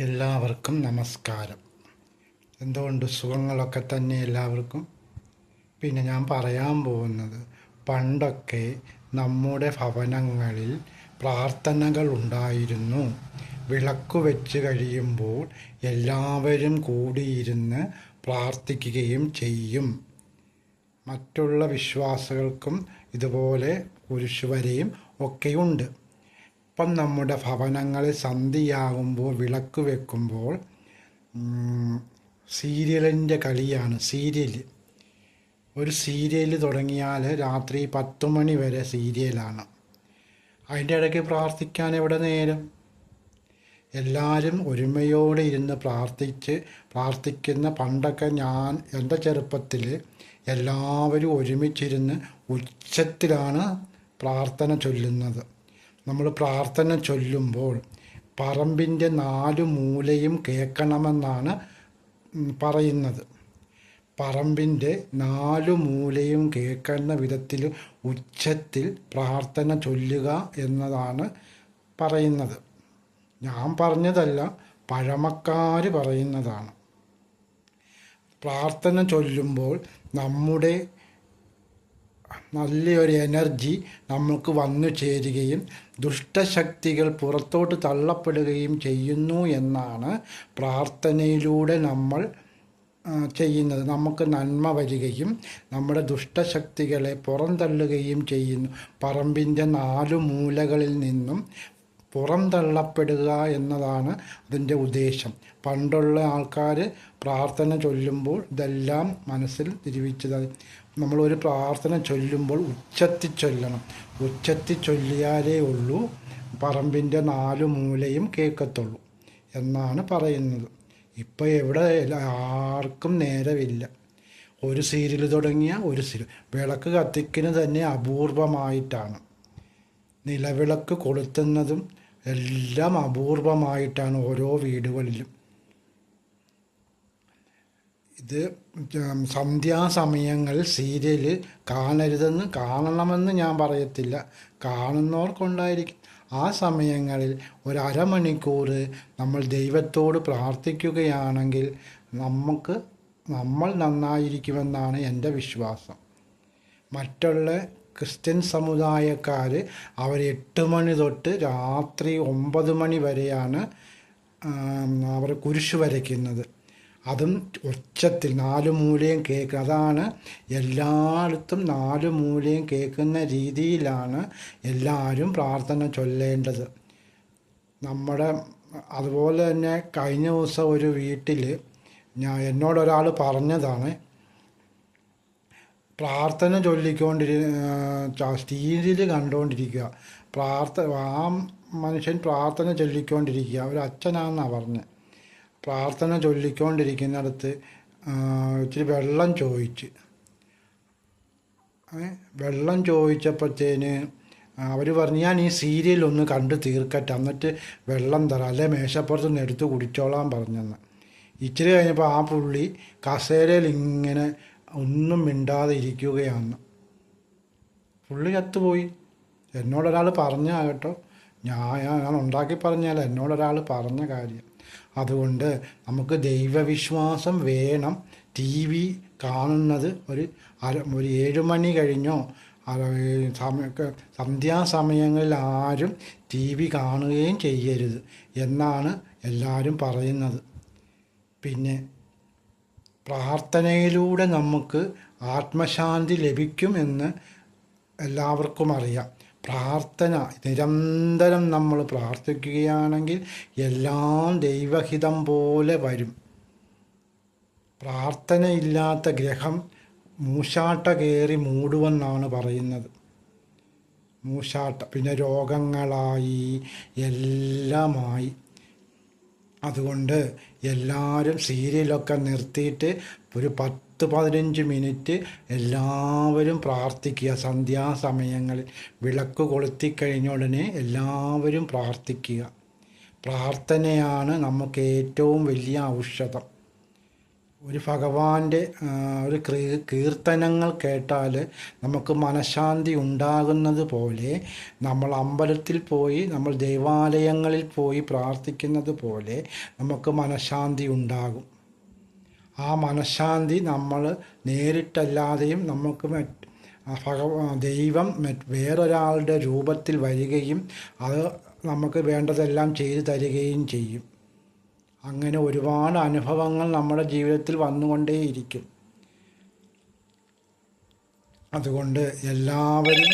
എല്ലാവർക്കും നമസ്കാരം. എന്തുകൊണ്ട് സുഖങ്ങളൊക്കെ തന്നെ എല്ലാവർക്കും. പിന്നെ ഞാൻ പറയാൻ പോകുന്നത്, പണ്ടൊക്കെ നമ്മുടെ ഭവനങ്ങളിൽ പ്രാർത്ഥനകൾ ഉണ്ടായിരുന്നു. വിളക്ക് വെച്ച് കഴിയുമ്പോൾ എല്ലാവരും കൂടിയിരുന്ന് പ്രാർത്ഥിക്കുകയും ചെയ്യും. മറ്റുള്ള വിശ്വാസികൾക്കും ഇതുപോലെ കുരിശുവരയും ഒക്കെയുണ്ട്. ഇപ്പം നമ്മുടെ ഭവനങ്ങളിൽ സന്ധ്യയാകുമ്പോൾ വിളക്ക് വെക്കുമ്പോൾ സീരിയലിൻ്റെ കളിയാണ്. ഒരു സീരിയൽ തുടങ്ങിയാൽ രാത്രി 10 മണി വരെ സീരിയലാണ്. അതിൻ്റെ ഇടയ്ക്ക് പ്രാർത്ഥിക്കാൻ എവിടെ നേരം? എല്ലാവരും ഒരുമയോടെ ഇരുന്ന് പ്രാർത്ഥിക്കുന്ന പണ്ടൊക്കെ എൻ്റെ ചെറുപ്പത്തിൽ എല്ലാവരും ഒരുമിച്ചിരുന്ന് ഉച്ചത്തിലാണ് പ്രാർത്ഥന ചൊല്ലുന്നത്. നമ്മൾ പ്രാർത്ഥന ചൊല്ലുമ്പോൾ പറമ്പിൻ്റെ 4 മൂലയും കേൾക്കണമെന്നാണ് പറയുന്നത്. പറമ്പിൻ്റെ 4 മൂലയും കേൾക്കുന്ന വിധത്തിൽ ഉച്ചത്തിൽ പ്രാർത്ഥന ചൊല്ലുക എന്നതാണ് പറയുന്നത്. ഞാൻ പറഞ്ഞതല്ല, പഴമക്കാർ പറയുന്നതാണ്. പ്രാർത്ഥന ചൊല്ലുമ്പോൾ നമ്മുടെ നല്ലൊരു എനർജി നമുക്ക് വന്നു ചേരുകയും ദുഷ്ടശക്തികൾ പുറത്തോട്ട് തള്ളപ്പെടുകയും ചെയ്യുന്നു എന്നാണ് പ്രാർത്ഥനയിലൂടെ നമ്മൾ ചെയ്യുന്നത്. നമുക്ക് നന്മ വരികയും നമ്മുടെ ദുഷ്ടശക്തികളെ പുറന്തള്ളുകയും ചെയ്യുന്നു. പറമ്പിൻ്റെ 4 മൂലകളിൽ നിന്നും പുറന്തള്ളപ്പെടുക എന്നതാണ് അതിൻ്റെ ഉദ്ദേശം. പണ്ടുള്ള ആൾക്കാർ പ്രാർത്ഥന ചൊല്ലുമ്പോൾ ഇതെല്ലാം മനസ്സിൽ തിരിവിച്ചത്. നമ്മളൊരു പ്രാർത്ഥന ചൊല്ലുമ്പോൾ ഉച്ചത്തിൽ ചൊല്ലണം. ഉച്ചത്തിൽ ചൊല്ലിയാലേ ഉള്ളൂ പറമ്പിൻ്റെ 4 മൂലയും കേൾക്കത്തുള്ളൂ എന്നാണ് പറയുന്നത്. ഇപ്പോൾ എവിടെ ആർക്കും നേരമില്ല. ഒരു സീരിയൽ തുടങ്ങിയ ഒരു സീരിയൽ. വിളക്ക് കത്തിക്കുന്നത് തന്നെ അപൂർവമായിട്ടാണ്. നിലവിളക്ക് കൊളുത്തുന്നതും എല്ലാം അപൂർവമായിട്ടാണ് ഓരോ വീടുകളിലും. ഇത് സന്ധ്യാസമയങ്ങളിൽ സീരിയൽ കാണണമെന്ന് ഞാൻ പറയത്തില്ല, കാണുന്നവർക്കുണ്ടായിരിക്കും. ആ സമയങ്ങളിൽ ഒരു അരമണിക്കൂർ നമ്മൾ ദൈവത്തോട് പ്രാർത്ഥിക്കുകയാണെങ്കിൽ നമ്മൾ നന്നായിരിക്കുമെന്നാണ് എൻ്റെ വിശ്വാസം. മറ്റുള്ള ക്രിസ്ത്യൻ സമുദായക്കാർ അവർ 8 മണി തൊട്ട് രാത്രി 9 മണി വരെയാണ് അവർ കുരിശ് വരയ്ക്കുന്നത്. അതും ഉച്ചത്തിൽ 4 മൂലയും കേൾക്കുക. അതാണ് എല്ലായിടത്തും 4 മൂലയും കേൾക്കുന്ന രീതിയിലാണ് എല്ലാവരും പ്രാർത്ഥന ചൊല്ലേണ്ടത്. അതുപോലെ തന്നെ കഴിഞ്ഞ ദിവസം ഒരു വീട്ടിൽ എന്നോടൊരാൾ പറഞ്ഞതാണ്, പ്രാർത്ഥന സീരിയൽ കണ്ടുകൊണ്ടിരിക്കുക. ആ മനുഷ്യൻ പ്രാർത്ഥന ചൊല്ലിക്കൊണ്ടിരിക്കുക. ഒരു അച്ഛനാണെന്നാണ് പറഞ്ഞത്. പ്രാർത്ഥന ചൊല്ലിക്കൊണ്ടിരിക്കുന്നിടത്ത് ഇച്ചിരി വെള്ളം ചോദിച്ചപ്പോഴത്തേന് അവർ പറഞ്ഞു, ഞാൻ ഈ സീരിയലൊന്ന് കണ്ട് തീർക്കട്ടെ, എന്നിട്ട് വെള്ളം തരാം, അല്ലെ മേശപ്പുറത്ത് നിന്ന് എടുത്ത് കുടിച്ചോളാൻ പറഞ്ഞെന്ന്. ഇച്ചിരി കഴിഞ്ഞപ്പോൾ ആ പുള്ളി കസേരയിൽ ഇങ്ങനെ ഒന്നും മിണ്ടാതെ ഇരിക്കുകയാണ്. പുള്ളി ചത്തുപോയി. എന്നോടൊരാൾ പറഞ്ഞാകട്ടോ, ഞാൻ ഉണ്ടാക്കി പറഞ്ഞാൽ എന്നോടൊരാൾ പറഞ്ഞ കാര്യം. അതുകൊണ്ട് നമുക്ക് ദൈവവിശ്വാസം വേണം. ടി വി കാണുന്നത് ഒരു 7 മണി കഴിഞ്ഞോ സന്ധ്യാസമയങ്ങളിൽ ആരും ടി വി കാണുകയും ചെയ്യരുത് എന്നാണ് എല്ലാവരും പറയുന്നത്. പിന്നെ പ്രാർത്ഥനയിലൂടെ നമുക്ക് ആത്മശാന്തി ലഭിക്കുമെന്ന് എല്ലാവർക്കും അറിയാം. നിരന്തരം നമ്മൾ പ്രാർത്ഥിക്കുകയാണെങ്കിൽ എല്ലാം ദൈവഹിതം പോലെ വരും. പ്രാർത്ഥനയില്ലാത്ത ഗ്രഹം മൂശാട്ട കയറി മൂടുമെന്നാണ് പറയുന്നത്. പിന്നെ രോഗങ്ങളായി എല്ലാമായി. അതുകൊണ്ട് എല്ലാവരും സീരിയലൊക്കെ നിർത്തിയിട്ട് ഒരു 10-15 മിനിറ്റ് എല്ലാവരും പ്രാർത്ഥിക്കുക. സന്ധ്യാസമയങ്ങളിൽ വിളക്ക് കൊളുത്തിക്കഴിഞ്ഞ ഉടനെ എല്ലാവരും പ്രാർത്ഥിക്കുക. പ്രാർത്ഥനയാണ് നമുക്ക് ഏറ്റവും വലിയ ഔഷധം. ഒരു ഭഗവാന്റെ ഒരു കീർത്തനങ്ങൾ കേട്ടാൽ നമുക്ക് മനഃശാന്തി ഉണ്ടാകുന്നത് പോലെ നമ്മൾ അമ്പലത്തിൽ പോയി നമ്മൾ ദൈവാലയങ്ങളിൽ പോയി പ്രാർത്ഥിക്കുന്നത് പോലെ നമുക്ക് മനഃശാന്തി ഉണ്ടാകും. ആ മനഃശാന്തി നമ്മൾ നേരിട്ടല്ലാതെയും നമുക്ക് ദൈവം വേറൊരാളുടെ രൂപത്തിൽ വരികയും അത് നമുക്ക് വേണ്ടതെല്ലാം ചെയ്തു തരികയും ചെയ്യും. അങ്ങനെ ഒരുപാട് അനുഭവങ്ങൾ നമ്മുടെ ജീവിതത്തിൽ വന്നുകൊണ്ടേയിരിക്കും. അതുകൊണ്ട് എല്ലാവരും